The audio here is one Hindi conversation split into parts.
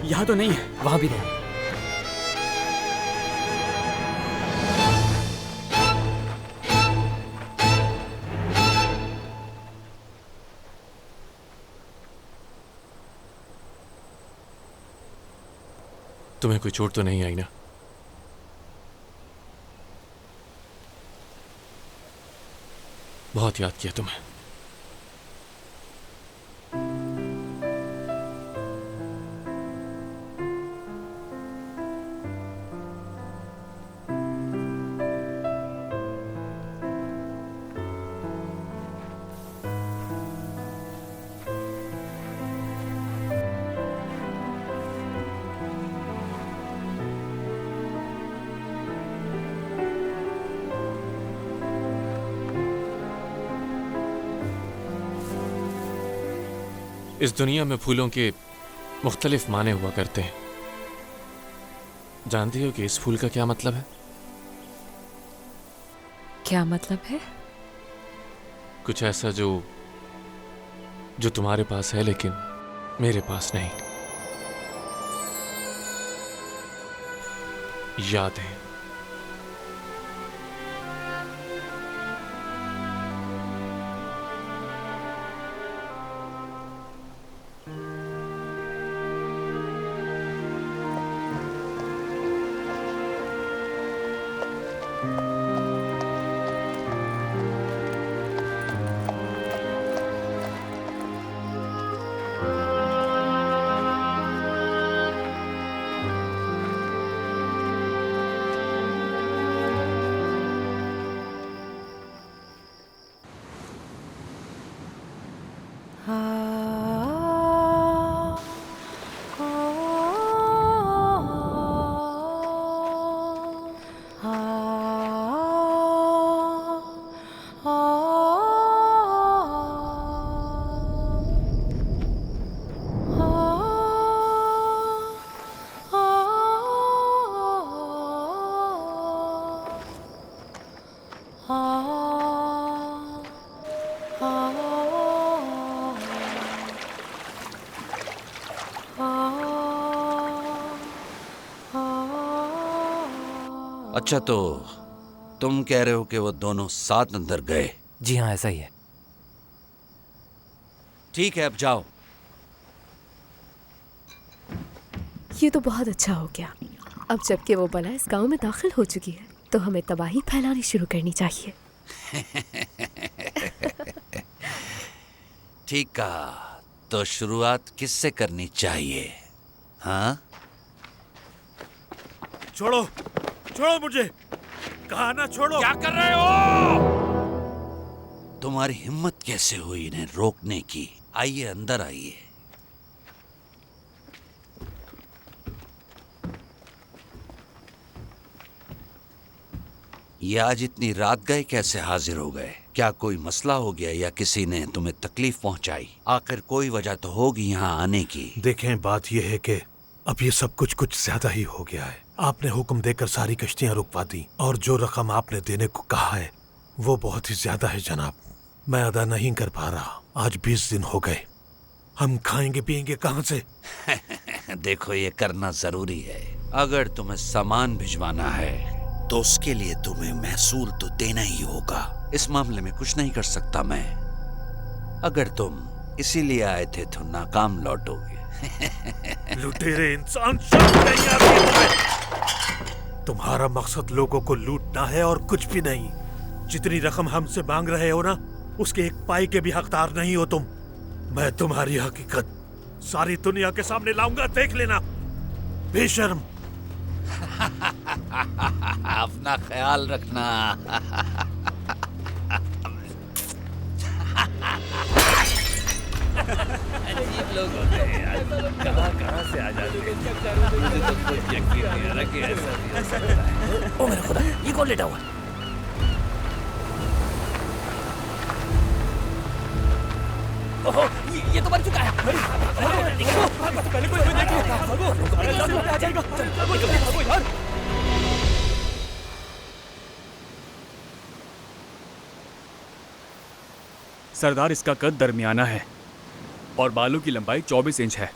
यहाँ तो नहीं है। वहां भी नहीं। तुम्हें कोई चोट तो नहीं आई ना? बहुत याद किया तुम्हें। इस दुनिया में फूलों के मुख्तलिफ माने हुआ करते हैं। जानती हो कि इस फूल का क्या मतलब है? क्या मतलब है? कुछ ऐसा जो तुम्हारे पास है लेकिन मेरे पास नहीं। याद है। अच्छा, तो तुम कह रहे हो कि वो दोनों साथ अंदर गए? जी हाँ, ऐसा ही है। ठीक है, अब जाओ। ये तो बहुत अच्छा हो गया। अब जबकि वो बला इस गांव में दाखिल हो चुकी है तो हमें तबाही फैलानी शुरू करनी चाहिए। ठीक कहा। तो शुरुआत किससे करनी चाहिए? हाँ? छोड़ो छोड़ो मुझे, कहा ना छोड़ो। क्या कर रहे हो? तुम्हारी हिम्मत कैसे हुई इन्हें रोकने की? आइए, अंदर आइए। ये आज इतनी रात गए कैसे हाजिर हो गए? क्या कोई मसला हो गया या किसी ने तुम्हें तकलीफ पहुंचाई? आखिर कोई वजह तो होगी यहाँ आने की। देखें, बात यह है कि अब ये सब कुछ ज्यादा ही हो गया है। आपने हुक्म देकर सारी कश्तियां रुकवा दी और जो रकम आपने देने को कहा है वो बहुत ही ज्यादा है जनाब। मैं अदा नहीं कर पा रहा। आज 20 दिन हो गए। हम खाएंगे पिएंगे कहाँ से? देखो, ये करना जरूरी है। अगर तुम्हें सामान भिजवाना है तो उसके लिए तुम्हें महसूल तो देना ही होगा। इस मामले में कुछ नहीं कर सकता मैं। अगर तुम इसीलिए आए थे तो नाकाम लौटोगे। लुटेरे इंसान, शर्म नहीं आती तुम्हें? तुम्हारा मकसद लोगों को लूटना है और कुछ भी नहीं। जितनी रकम हमसे मांग रहे हो ना, उसके एक पाई के भी हकदार नहीं हो तुम। मैं तुम्हारी हकीकत सारी दुनिया के सामने लाऊंगा, देख लेना। बेशर्म। अपना ख्याल रखना। अजीब लोग होते हैं यार, कहाँ से आ जाते हैं। मुझे तो खुद यकीन नहीं आ रहा कि ऐसा भी हो सकता है। ओ मेरा खुदा, ये कौन लेटा हुआ है? ओहो, ये तो मर चुका है। पहले कोई देखिए। आ जाएगा। भागो यार। सरदार, इसका कद दरमियाना है और बालों की लंबाई 24 इंच है।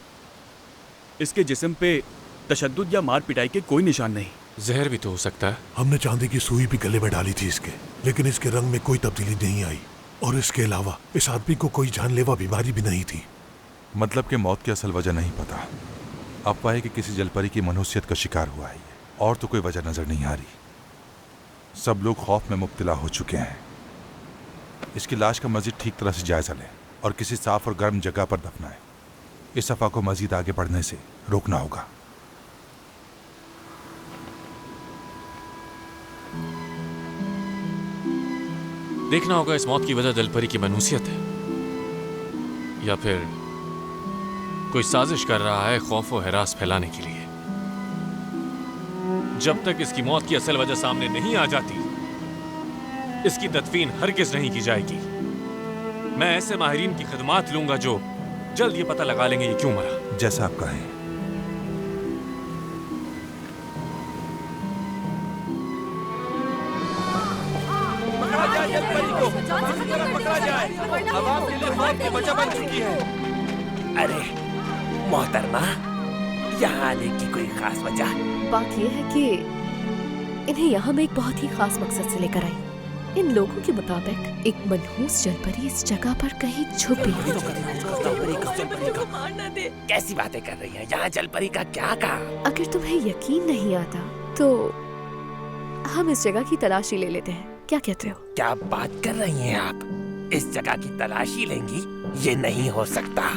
इसके जिस्म पे तशद्दुद या मार पिटाई के कोई निशान नहीं। जहर भी तो हो सकता है। हमने चांदी की सुई भी गले में डाली थी इसके, लेकिन इसके रंग में कोई तब्दीली नहीं आई, और इसके अलावा इस आदमी को कोई जानलेवा बीमारी भी नहीं थी। मतलब कि मौत की असल वजह नहीं पता, अफवाह है कि किसी जलपरी की मनुष्यत का शिकार हुआ है, और तो कोई वजह नजर नहीं आ रही। सब लोग खौफ में मुब्तला हो चुके हैं। इसकी लाश का मजीद ठीक तरह से जायजा लें और किसी साफ और गर्म जगह पर दफनाएं। इस अफवाह को मजीद आगे बढ़ने से रोकना होगा। देखना होगा इस मौत की वजह जलपरी की मनहूसियत है या फिर कोई साजिश कर रहा है खौफ और हिरास फैलाने के लिए। जब तक इसकी मौत की असल वजह सामने नहीं आ जाती, इसकी तदफीन हरगिज नहीं की जाएगी। मैं ऐसे माहिरीन की खिदमात लूंगा जो जल्द ये पता लगा लेंगे ये क्यों मरा। जैसा आप कहें। अरे मोहतरमा, यहाँ आने की कोई खास वजह? बात यह है कि इन्हें यहाँ मैं एक बहुत ही खास मकसद से लेकर आई। इन लोगों के मुताबिक एक मनहूस जलपरी इस जगह पर कहीं छुपी है। कैसी बातें कर रही है? यहाँ जलपरी का क्या कहा? अगर तुम्हें यकीन नहीं आता तो हम इस जगह की तलाशी ले लेते हैं, क्या कहते हो? क्या बात कर रही हैं आप? इस जगह की तलाशी लेंगी? ये नहीं हो सकता।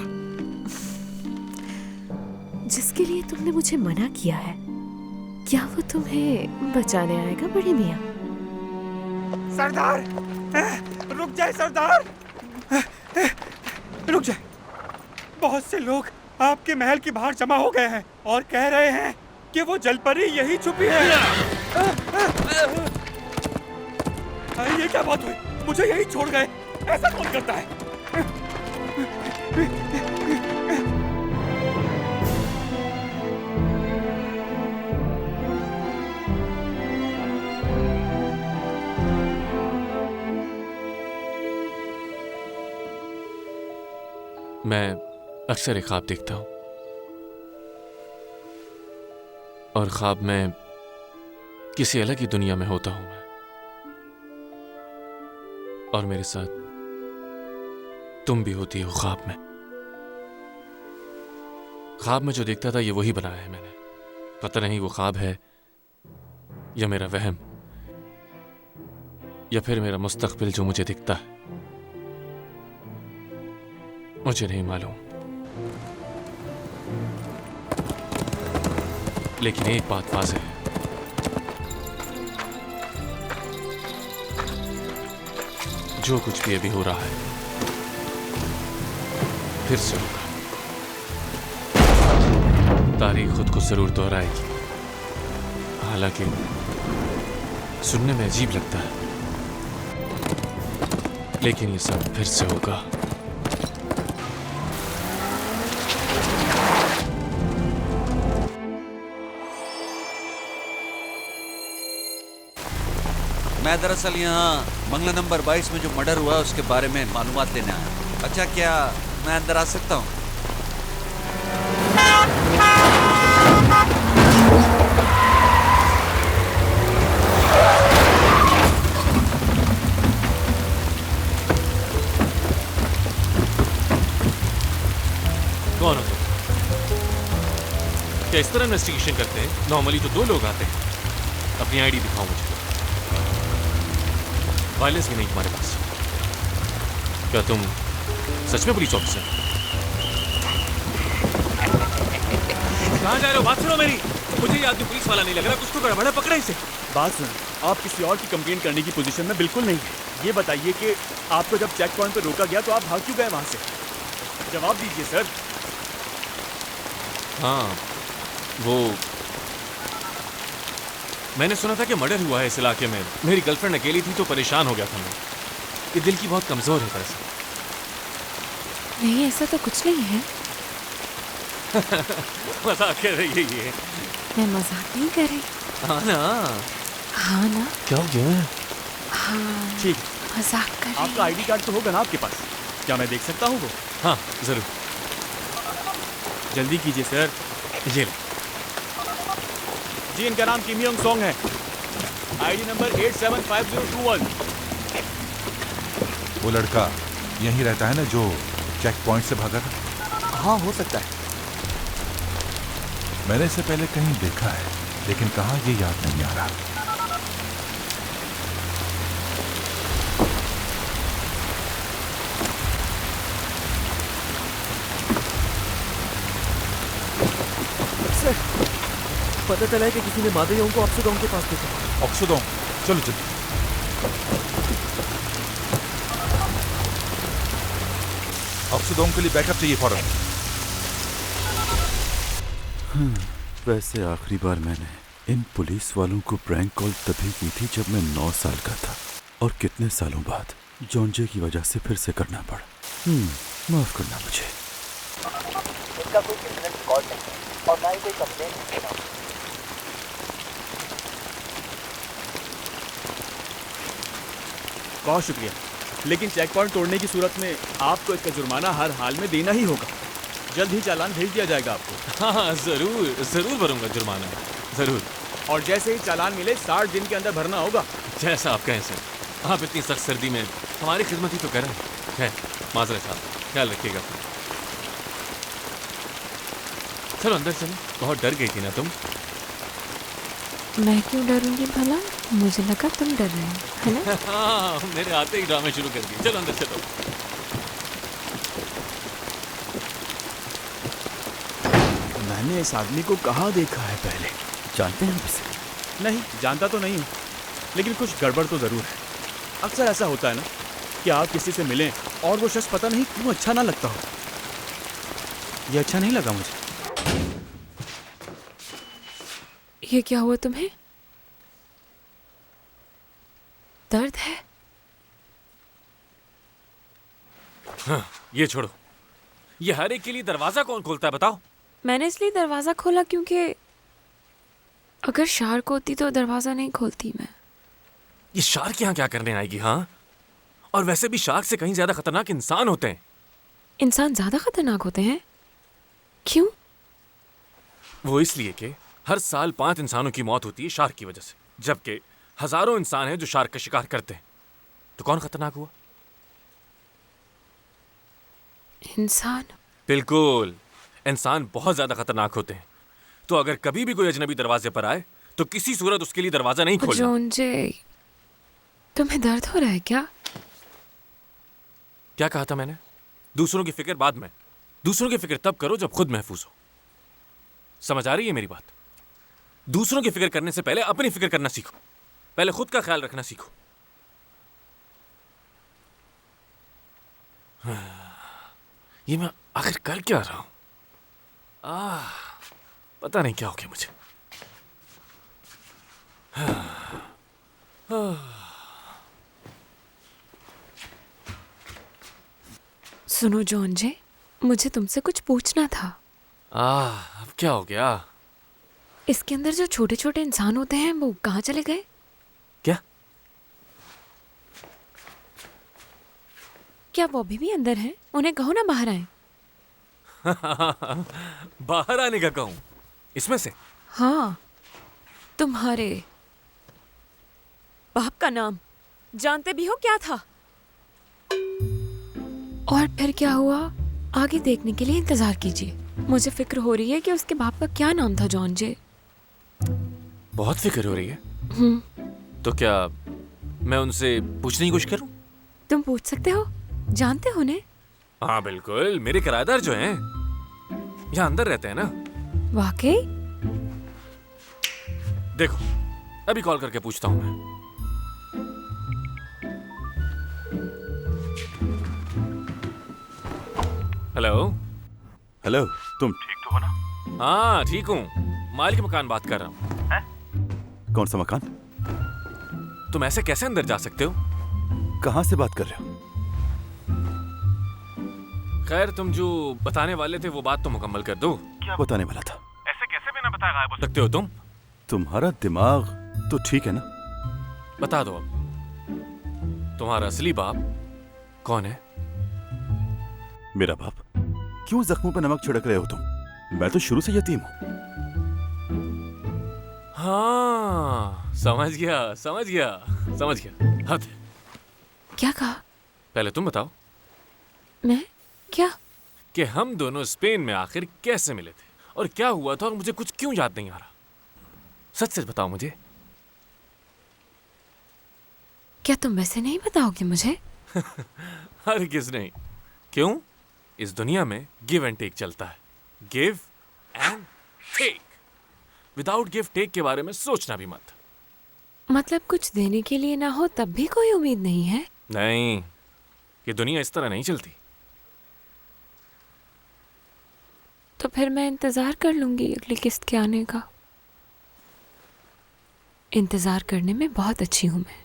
जिसके लिए तुमने मुझे मना किया है, क्या वो तुम्हें बचाने आएगा बड़े मियाँ? सरदार, रुक जाए सरदार, रुक जाए। बहुत से लोग आपके महल के बाहर जमा हो गए हैं और कह रहे हैं कि वो जलपरी यही छुपी है। ये क्या बात हुई? मुझे यही छोड़ गए, ऐसा कौन करता है? मैं अक्सर एक ख्वाब देखता हूँ और ख्वाब में किसी अलग ही दुनिया में होता हूँ मैं, और मेरे साथ तुम भी होती हो ख्वाब में। ख्वाब में जो देखता था ये वही बनाया है मैंने। पता नहीं वो ख्वाब है या मेरा वहम या फिर मेरा मुस्तकबिल जो मुझे दिखता है, मुझे नहीं मालूम। लेकिन एक बात वाज़ेह है, जो कुछ भी अभी हो रहा है फिर से होगा। तारीख खुद को जरूर दोहराएगी। हालांकि सुनने में अजीब लगता है, लेकिन ये सब फिर से होगा। मैं दरअसल यहाँ बंगला नंबर 22 में जो मर्डर हुआ उसके बारे में मालूमात लेने आया। अच्छा, क्या मैं अंदर आ सकता हूँ? कौन हो तुम? क्या इस तरह इन्वेस्टिगेशन करते हैं? नॉर्मली तो 2 लोग आते हैं। अपनी आईडी दिखाओ मुझे। वायरलेस भी नहीं तुम्हारे पास? क्या तुम सच में पुलिस ऑफिसर? कहाँ जा रहे हो? बात सुनो मेरी। मुझे ये आदमी पुलिस वाला नहीं लग रहा, कुछ तो गड़बड़ है, पकड़ा इसे। बात सुन, आप किसी और की कंप्लेन करने की पोजीशन में बिल्कुल नहीं है। ये बताइए कि आपको जब चेक पॉइंट पर रोका गया तो आप भाग क्यों गए वहां से? जवाब दीजिए सर। हाँ, वो मैंने सुना था कि मर्डर हुआ है इस इलाके में। मेरी गर्लफ्रेंड अकेली थी तो परेशान हो गया था मैं। ये दिल की बहुत कमजोर है दरअसल। नहीं, ऐसा तो कुछ नहीं है। मजाक कर रही है ये? मैं मजाक नहीं कर रही। हाँ ना? हाँ ना? क्या हो गया? हाँ, ठीक, मजाक कर रही। आपका आईडी कार्ड तो होगा ना आपके पास? क्या मैं देख सकता हूँ वो? हाँ जरूर। जल्दी कीजिए सर। ये ले। जी इनका नाम किम योंग सॉन्ग है, आईडी नंबर 875021। वो लड़का यहीं रहता है ना जो चेक पॉइंट से भागा था? हाँ हो सकता है। मैंने इसे पहले कहीं देखा है, लेकिन कहाँ ये याद नहीं आ रहा। सर, पता चला है कि किसी ने माधव को ऑक्सोडोंग के पास देखा। ऑक्सोडोंग, चलो चलो। ऑक्सोडोंग के लिए बैकअप चाहिए फौरन। वैसे आखिरी बार मैंने इन पुलिस वालों को प्रैंक कॉल तभी की थी जब मैं 9 साल का था, और कितने सालों बाद जॉन्जे की वजह से फिर से करना पड़ा। माफ करना मुझे। इसका कोई इंसिडेंट कॉल नहीं है और ना ही कोई कंप्लेंट है। बहुत शुक्रिया, लेकिन चेक पॉइंट तोड़ने की सूरत में आपको इसका जुर्माना हर हाल में देना ही होगा। जल्द ही चालान भेज दिया जाएगा आपको। हाँ जरूर जरूर भरूंगा जुर्माना, जरूर। और जैसे ही चालान मिले 60 दिन के अंदर भरना होगा। जैसा आप कहें सर। आप इतनी सख्त सर्दी में हमारी खिदमत ही तो करें। है माजरे साहब, ख्याल रखिएगा। चलो अंदर चलो। बहुत डर गई थी ना तुम? मैं क्यों डरूंगी भला? मुझे लगा तुम डर रहे हो, है ना? हाँ, मेरे आते ही ड्रामे शुरू कर दिए। चलो अंदर चलो। मैंने इस आदमी को कहाँ देखा है पहले? जानते हैं इसे? नहीं, जानता तो नहीं हूँ, लेकिन कुछ गड़बड़ तो जरूर है। अक्सर ऐसा होता है ना कि आप किसी से मिलें और वो शख्स पता नहीं क्यों अच्छा ना लगता हो। ये अच्छा नहीं लगा मुझे। ये क्या हुआ तुम्हें? दर्द है? हाँ, ये छोड़ो। ये हर एक के लिए दरवाजा कौन खोलता है बताओ? मैंने इसलिए दरवाजा खोला क्योंकि अगर शार्क होती तो दरवाजा नहीं खोलती मैं। ये शार्क यहाँ क्या करने आएगी? हाँ, और वैसे भी शार्क से कहीं ज्यादा खतरनाक इंसान होते हैं। इंसान ज्यादा खतरनाक होते हैं? क्यों? वो इसलिए कि हर साल 5 इंसानों की मौत होती है शार्क की वजह से, जबकि हजारों इंसान हैं जो शार्क का शिकार करते हैं। तो कौन खतरनाक हुआ? इंसान। बिल्कुल, इंसान बहुत ज्यादा खतरनाक होते हैं। तो अगर कभी भी कोई अजनबी दरवाजे पर आए तो किसी सूरत उसके लिए दरवाजा नहीं खोलना। जोंजे, तुम्हें दर्द हो रहा है क्या? क्या कहा था मैंने? दूसरों की फिक्र बाद में। दूसरों की फिक्र तब करो जब खुद महफूज हो। समझ आ रही है मेरी बात? दूसरों की फिक्र करने से पहले अपनी फिक्र करना सीखो। पहले खुद का ख्याल रखना सीखो। ये मैं आखिर कर क्या रहा हूं? पता नहीं क्या हो गया मुझे। सुनो जोंजे, मुझे तुमसे कुछ पूछना था। अब क्या हो गया? इसके अंदर जो छोटे छोटे इंसान होते हैं वो कहाँ चले गए? क्या? क्या वो अभी भी अंदर हैं? उन्हें कहो ना बाहर आए। बाहर आने का कहूं? इसमें से? हाँ, तुम्हारे बाप का नाम जानते भी हो क्या था? और फिर क्या हुआ? आगे देखने के लिए इंतजार कीजिए। मुझे फिक्र हो रही है कि उसके बाप का क्या नाम था जोंजे। बहुत फिक्र हो रही है? तो क्या मैं उनसे पूछने की कोशिश करूं? तुम पूछ सकते हो, जानते हो उन्हें? हाँ बिल्कुल, मेरे किराएदार जो हैं यहाँ अंदर रहते हैं ना। वाकई? देखो, अभी कॉल करके पूछता हूँ मैं। हेलो। हेलो, तुम ठीक तो हो ना? हाँ ठीक हूँ, मालिक मकान बात कर रहा हूँ। कौन सा मकान? तुम ऐसे कैसे अंदर जा सकते हो? कहाँ से बात कर रहे हो? खैर, तुम जो बताने वाले थे वो बात तो मुकम्मल कर दो। क्या बताने वाला था? ऐसे कैसे बिना बताए गायब हो सकते हो तुम? तुम्हारा दिमाग तो ठीक है ना? बता दो अब, तुम्हारा असली बाप कौन है? मेरा बाप? क्यों जख्मों पर नमक छिड़क रहे हो तुम? मैं तो शुरू से यतीम हूँ। हाँ, समझ गया, समझ गया, समझ गया। हद है। क्या कहा? पहले तुम बताओ मैं? क्या? कि हम दोनों स्पेन में आखिर कैसे मिले थे और क्या हुआ था और मुझे कुछ क्यों याद नहीं आ रहा। सच सच बताओ मुझे। क्या तुम वैसे नहीं बताओगे मुझे? हर किस नहीं। क्यों? इस दुनिया में गिव एंड टेक चलता है। Give and take. Without give take के बारे में सोचना भी मत। मतलब कुछ देने के लिए ना हो तब भी कोई उम्मीद नहीं है? नहीं, ये दुनिया इस तरह नहीं चलती। तो फिर मैं इंतजार कर लूंगी अगली किस्त के आने का। इंतजार करने में बहुत अच्छी हूं मैं।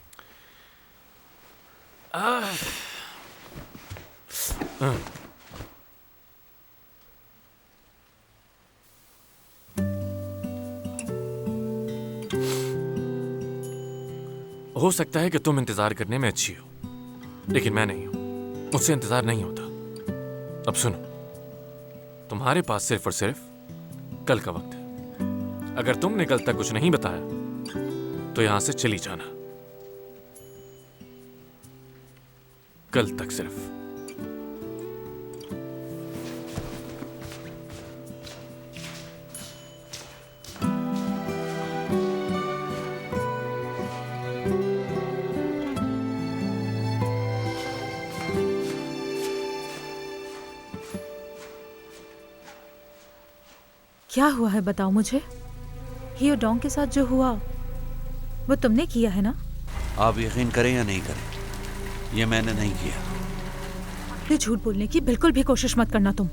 हो सकता है कि तुम इंतजार करने में अच्छी हो, लेकिन मैं नहीं हूं। मुझसे इंतजार नहीं होता। अब सुनो, तुम्हारे पास सिर्फ और सिर्फ कल का वक्त है। अगर तुमने कल तक कुछ नहीं बताया तो यहां से चली जाना। कल तक सिर्फ। क्या हुआ है बताओ मुझे। हियो डोंग के साथ जो हुआ वो तुमने किया है ना? आप यकीन करें या नहीं करें, ये मैंने नहीं किया। ये झूठ बोलने की बिल्कुल भी कोशिश मत करना तुम,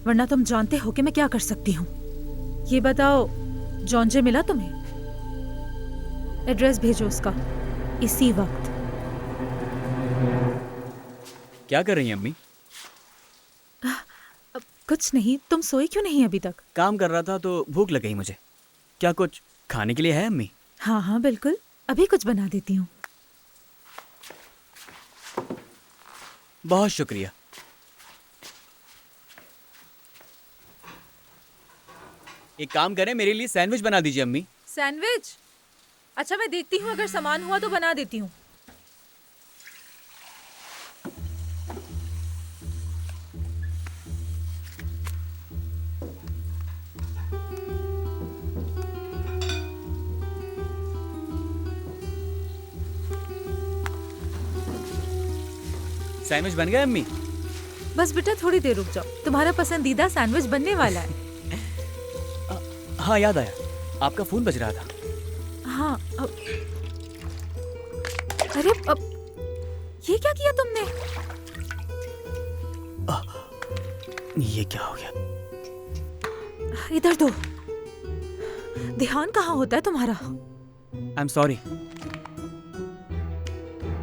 वरना तुम जानते हो कि मैं क्या कर सकती हूँ। ये बताओ, जॉन्जे मिला तुम्हें? एड्रेस भेजो उसका इसी वक्त। क्या कर रही हैं अम्मी? कुछ नहीं। तुम सोई क्यों नहीं अभी तक? काम कर रहा था तो भूख लग गई मुझे। क्या कुछ खाने के लिए है अम्मी? हाँ हाँ बिल्कुल, अभी कुछ बना देती हूँ। बहुत शुक्रिया। एक काम करें, मेरे लिए सैंडविच बना दीजिए अम्मी। सैंडविच? अच्छा मैं देखती हूँ, अगर सामान हुआ तो बना देती हूँ। सैंडविच बन गया अम्मी? बस बेटा थोड़ी देर रुक जाओ, तुम्हारा पसंदीदा सैंडविच बनने वाला है। हाँ याद आया, आपका फोन बज रहा था। हाँ अरे अब ये क्या किया तुमने? ये क्या हो गया? इधर दो। ध्यान कहाँ होता है तुम्हारा? I am sorry.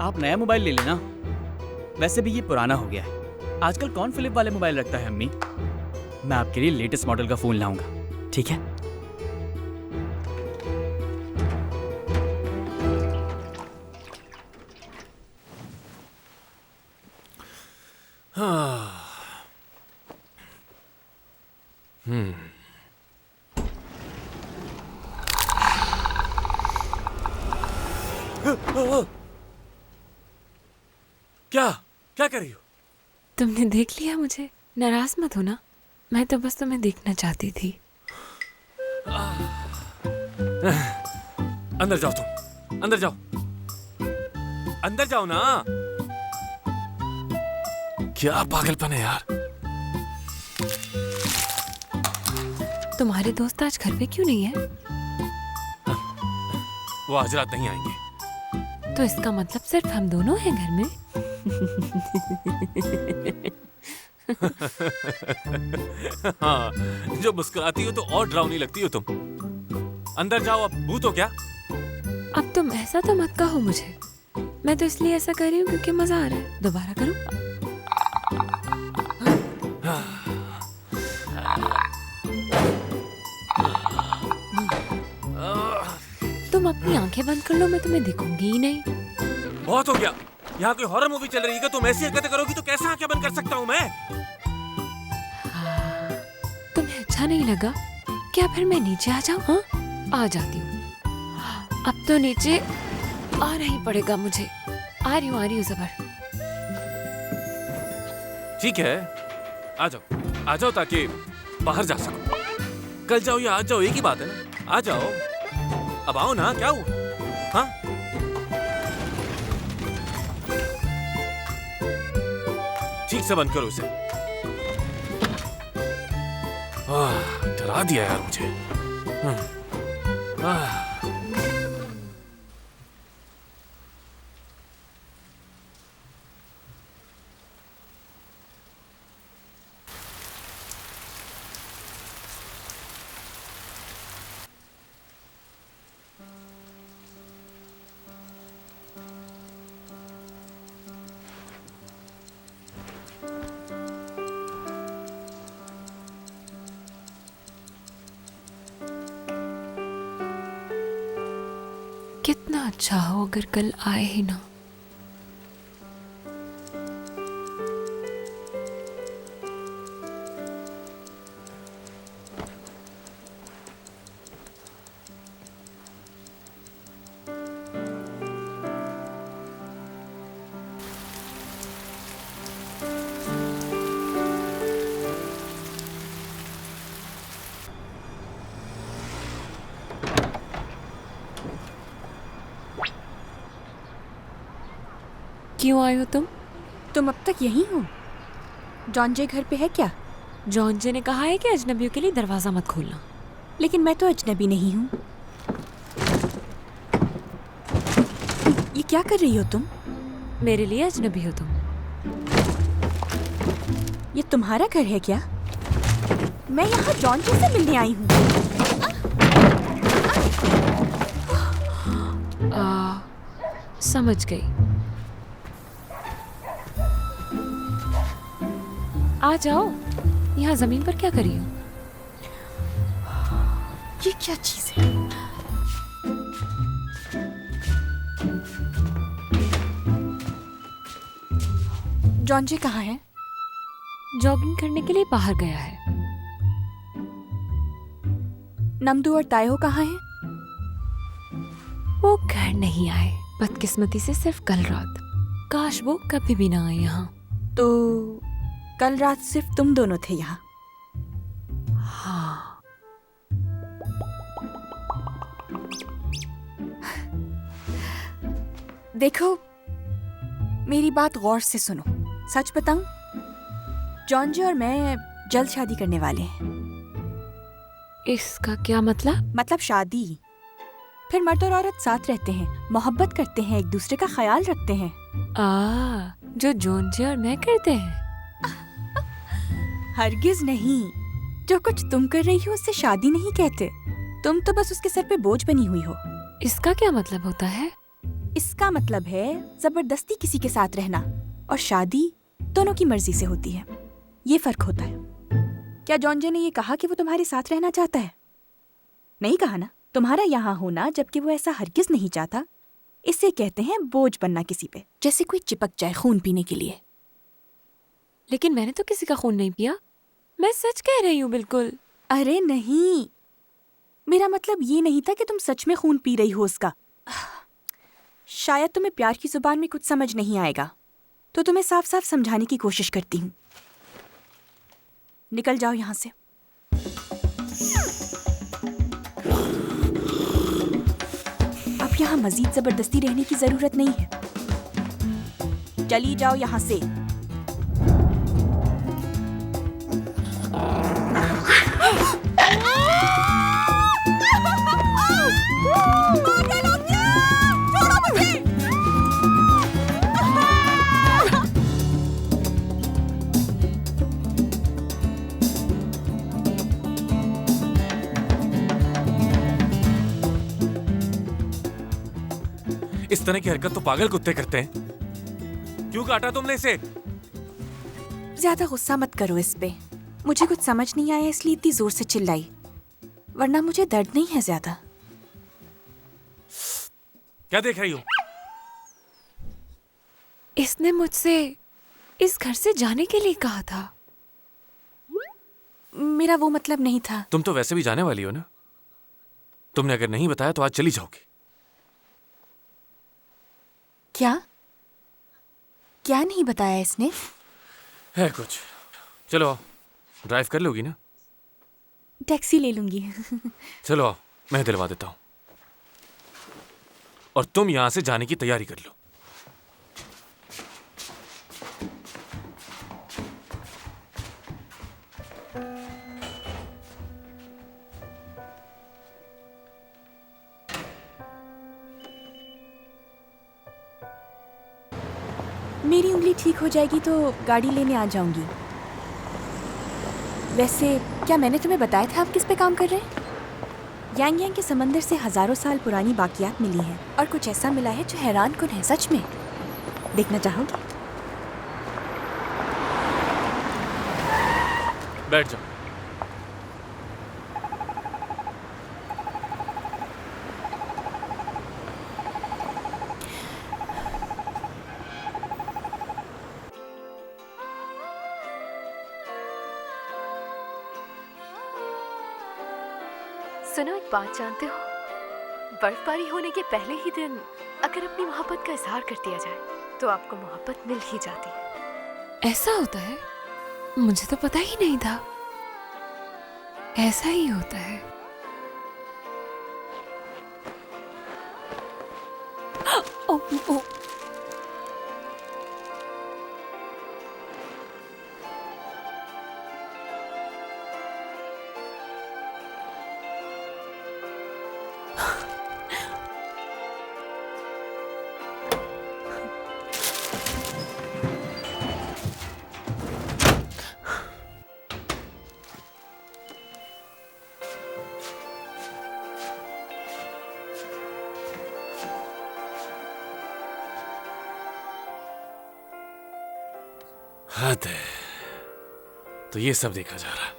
आप नया मोबाइल ले लेना। वैसे भी ये पुराना हो गया है। आजकल कौन फ्लिप वाले मोबाइल रखता है अम्मी? मैं आपके लिए लेटेस्ट मॉडल का फोन लाऊंगा, ठीक है? क्या क्या कर रही हो? तुमने देख लिया मुझे? नाराज मत हो ना, मैं तो बस तुम्हें देखना चाहती थी। अंदर जाओ, तुम अंदर जाओ, अंदर जाओ ना। क्या पागलपन है यार। तुम्हारे दोस्त आज घर पे क्यों नहीं है? वो आज रात नहीं आएंगे। तो इसका मतलब सिर्फ हम दोनों हैं घर में? हाँ, जो मुस्कुराती हो तो और डरावनी लगती हो तुम। अंदर जाओ, अब भूत हो क्या? अब तुम ऐसा तो मत कहो मुझे। मैं तो इसलिए ऐसा कर रही हूँ क्योंकि मजा आ रहा है। दोबारा करूँ? तुम अपनी आंखें बंद कर लो, मैं तुम्हें दिखूंगी ही नहीं। बहुत हो गया। यहाँ कोई हॉरर मूवी चल रही है, तुम ऐसी हरकतें करोगी तो कैसे आंखें बंद कर सकता हूँ मैं? तुम्हें अच्छा नहीं लगा क्या? फिर मैं नीचे आ जाऊँ? हाँ, आ जाती हूँ। अब तो नीचे आना ही पड़ेगा मुझे। आ रही हूँ ज़बर। ठीक है, आ जाओ ताकि बाहर जा सको। कल जाओ या आज जाओ, एक ही बात है ना। आ जाओ, अब आओ ना, क्या हुआ? हाँ, ठीक से बंद करो इसे। डरा दिया यार मुझे। कितना अच्छा हो अगर कल आए ही ना। क्यों आए हो तुम अब तक यहीं हो? जॉनजे घर पे है क्या? जॉनजे ने कहा है कि अजनबियों के लिए दरवाजा मत खोलना। लेकिन मैं तो अजनबी नहीं हूँ। ये क्या कर रही हो तुम? मेरे लिए अजनबी हो तुम। ये तुम्हारा घर है क्या? मैं यहाँ जॉनजे से मिलने आई हूँ। समझ गई। आ जाओ। यहाँ जमीन पर क्या करी हो? ये क्या चीज है? जॉनजे कहाँ है? जॉगिंग करने के लिए बाहर गया है। नमदू और तायो कहाँ है? वो घर नहीं आए, बदकिस्मती से सिर्फ कल रात। काश वो कभी भी ना आए यहाँ। तो कल रात सिर्फ तुम दोनों थे यहाँ? हाँ। देखो, मेरी बात गौर से सुनो। सच बताऊं, जॉनजे और मैं जल्द शादी करने वाले हैं। इसका क्या मतलब? मतलब शादी। फिर मर्द और औरत साथ रहते हैं, मोहब्बत करते हैं, एक दूसरे का ख्याल रखते हैं। जो जॉनजे और मैं करते हैं। हरगिज नहीं। जो कुछ तुम कर रही हो उससे शादी नहीं कहते। तुम तो बस उसके सर पे बोझ बनी हुई हो। इसका क्या मतलब होता है? इसका मतलब है जबरदस्ती किसी के साथ रहना, और शादी दोनों की मर्जी से होती है। ये फर्क होता है। क्या जॉनजे ने ये कहा कि वो तुम्हारे साथ रहना चाहता है? नहीं कहा ना। तुम्हारा यहाँ होना जबकि वो ऐसा हरगिज नहीं चाहता, इसे कहते हैं बोझ बनना किसी पे, जैसे कोई चिपक जाए खून पीने के लिए। लेकिन मैंने तो किसी का खून नहीं पिया। मैं सच कह रही हूँ बिल्कुल। अरे नहीं, मेरा मतलब ये नहीं था कि तुम सच में खून पी रही हो उसका। शायद तुम्हें प्यार की जुबान में कुछ समझ नहीं आएगा, तो तुम्हें साफ साफ समझाने की कोशिश करती हूँ। निकल जाओ यहाँ से। अब यहाँ मजीद जबरदस्ती रहने की जरूरत नहीं है। चली जाओ यहाँ से। इस तरह की हरकत तो पागल कुत्ते करते हैं। क्यों काटा तुमने इसे? ज्यादा गुस्सा मत करो इस पे। मुझे कुछ समझ नहीं आया इसलिए इतनी जोर से चिल्लाई, वरना मुझे दर्द नहीं है ज्यादा। क्या देख रही हो? इसने मुझसे इस घर से जाने के लिए कहा था। मेरा वो मतलब नहीं था। तुम तो वैसे भी जाने वाली हो ना। तुमने अगर नहीं बताया तो आज चली जाओगी। क्या क्या नहीं बताया इसने? है कुछ। चलो आओ, ड्राइव कर लोगी ना? टैक्सी ले लूंगी। चलो आओ, मैं दिलवा देता हूँ। और तुम यहां से जाने की तैयारी कर लो। मेरी उंगली ठीक हो जाएगी तो गाड़ी लेने आ जाऊंगी। वैसे क्या मैंने तुम्हें बताया था आप किस पे काम कर रहे हैं? यांग यांग के समंदर से हजारों साल पुरानी बाकियात मिली हैं और कुछ ऐसा मिला है जो हैरान कुन है। सच में देखना चाहोगे? बैठ जाओ। सुनो, एक बात जानते हो? बर्फबारी होने के पहले ही दिन अगर अपनी मोहब्बत का इजहार कर दिया जाए तो आपको मोहब्बत मिल ही जाती है। ऐसा होता है? मुझे तो पता ही नहीं था। ऐसा ही होता है। ओ, ओ, हद है। तो ये सब देखा जा रहा है।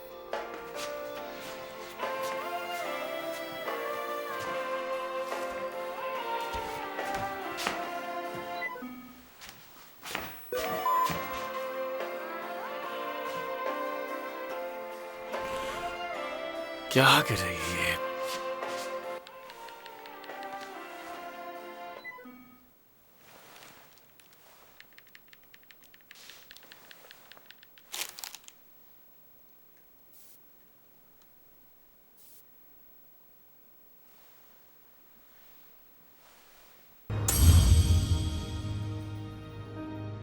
क्या कर रही है?